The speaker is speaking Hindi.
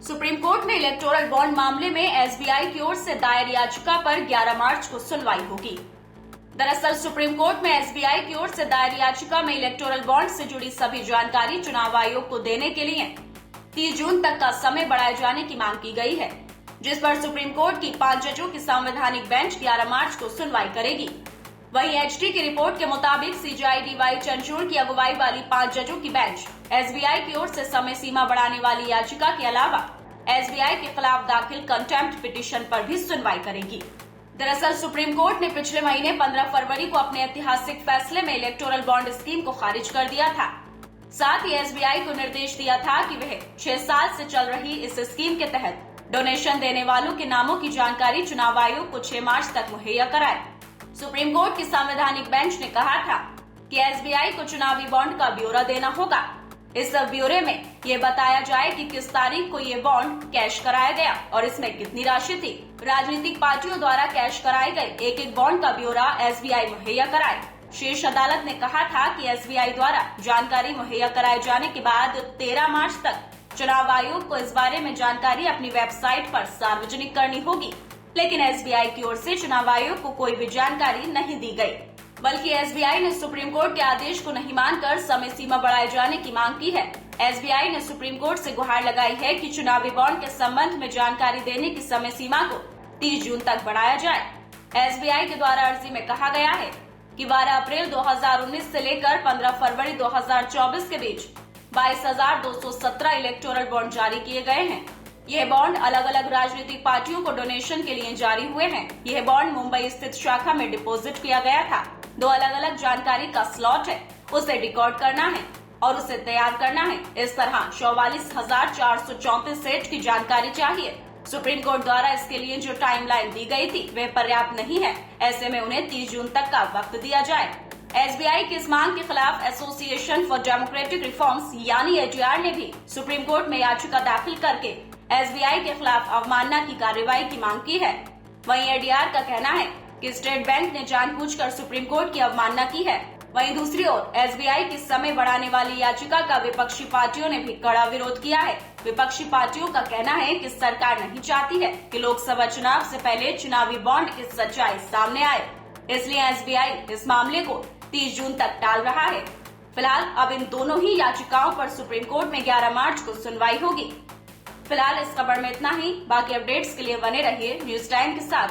सुप्रीम कोर्ट में इलेक्टोरल बॉन्ड मामले में एसबीआई की ओर से दायर याचिका पर 11 मार्च को सुनवाई होगी। दरअसल सुप्रीम कोर्ट में एसबीआई की ओर से दायर याचिका में इलेक्टोरल बॉन्ड से जुड़ी सभी जानकारी चुनाव आयोग को देने के लिए 30 जून तक का समय बढ़ाए जाने की मांग की गई है, जिस पर सुप्रीम कोर्ट की 5 जजों की संवैधानिक बेंच 11 मार्च को सुनवाई करेगी। वहीं एचटी की रिपोर्ट के मुताबिक सीजेआई डीवाई चंद्रचूड़ की अगुवाई वाली 5 जजों की बेंच एसबीआई की ओर से समय सीमा बढ़ाने वाली याचिका के अलावा एसबीआई के खिलाफ दाखिल कंटेम्प्ट पिटीशन पर भी सुनवाई करेगी। दरअसल सुप्रीम कोर्ट ने पिछले महीने 15 फरवरी को अपने ऐतिहासिक फैसले में इलेक्टोरल बॉन्ड स्कीम को खारिज कर दिया था। साथ ही एसबीआई को निर्देश दिया था कि वह 6 साल से चल रही इस स्कीम के तहत डोनेशन देने वालों के नामों की जानकारी चुनाव आयोग को 6 मार्च तक मुहैया कराए। सुप्रीम कोर्ट की संवैधानिक बेंच ने कहा था कि एसबीआई को चुनावी बॉन्ड का ब्यौरा देना होगा। इस ब्यौरे में ये बताया जाए कि किस तारीख को ये बॉन्ड कैश कराया गया और इसमें कितनी राशि थी। राजनीतिक पार्टियों द्वारा कैश कराए गए एक एक बॉन्ड का ब्यौरा एसबीआई मुहैया कराए। शीर्ष अदालत ने कहा था कि एसबीआई द्वारा जानकारी मुहैया कराए जाने के बाद 13 मार्च तक चुनाव आयोग को इस बारे में जानकारी अपनी वेबसाइट पर सार्वजनिक करनी होगी, लेकिन एसबीआई की ओर से चुनाव आयोग को कोई भी जानकारी नहीं दी गई, बल्कि एसबीआई ने सुप्रीम कोर्ट के आदेश को नहीं मानकर समय सीमा बढ़ाए जाने की मांग की है। एसबीआई ने सुप्रीम कोर्ट से गुहार लगाई है कि चुनावी बॉन्ड के संबंध में जानकारी देने की समय सीमा को 30 जून तक बढ़ाया जाए। एसबीआई के द्वारा अर्जी में कहा गया है कि 12 अप्रैल 2019 से लेकर 15 फरवरी 2024 के बीच 22,217 इलेक्टोरल बॉन्ड जारी किए गए हैं। यह बॉन्ड अलग अलग राजनीतिक पार्टियों को डोनेशन के लिए जारी हुए हैं। यह बॉन्ड मुंबई स्थित शाखा में डिपॉजिट किया गया था। 2 अलग अलग जानकारी का स्लॉट है, उसे रिकॉर्ड करना है और उसे तैयार करना है। इस तरह 44,434 सेट की जानकारी चाहिए। सुप्रीम कोर्ट द्वारा इसके लिए जो टाइमलाइन दी गई थी वह पर्याप्त नहीं है। ऐसे में उन्हें 30 जून तक का वक्त दिया जाए। एसबीआई की इस मांग के खिलाफ एसोसिएशन फॉर डेमोक्रेटिक रिफॉर्म्स यानी एटीआर ने भी सुप्रीम कोर्ट में याचिका दाखिल करके एसबीआई के खिलाफ अवमानना की कार्रवाई की मांग की है। वहीं एटीआर का कहना है कि स्टेट बैंक ने जानबूझकर सुप्रीम कोर्ट की अवमानना की है। वहीं दूसरी ओर एसबीआई की समय बढ़ाने वाली याचिका का विपक्षी पार्टियों ने भी कड़ा विरोध किया है। विपक्षी पार्टियों का कहना है कि सरकार नहीं चाहती है कि लोकसभा चुनाव से पहले चुनावी बॉन्ड की सच्चाई सामने आए, इसलिए एसबीआई इस मामले को 30 जून तक टाल रहा है। फिलहाल अब इन दोनों ही याचिकाओं पर सुप्रीम कोर्ट में 11 मार्च को सुनवाई होगी। फिलहाल इस खबर में इतना ही। बाकी अपडेट्स के लिए बने रहिए न्यूज़ टाइम के साथ।